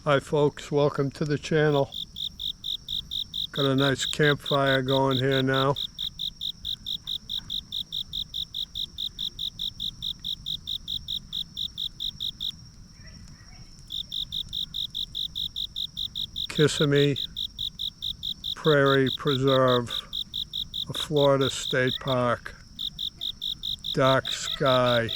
Hi folks, welcome to the channel. Got a nice campfire going here now. Kissimmee Prairie Preserve, a Florida state park. Dark sky.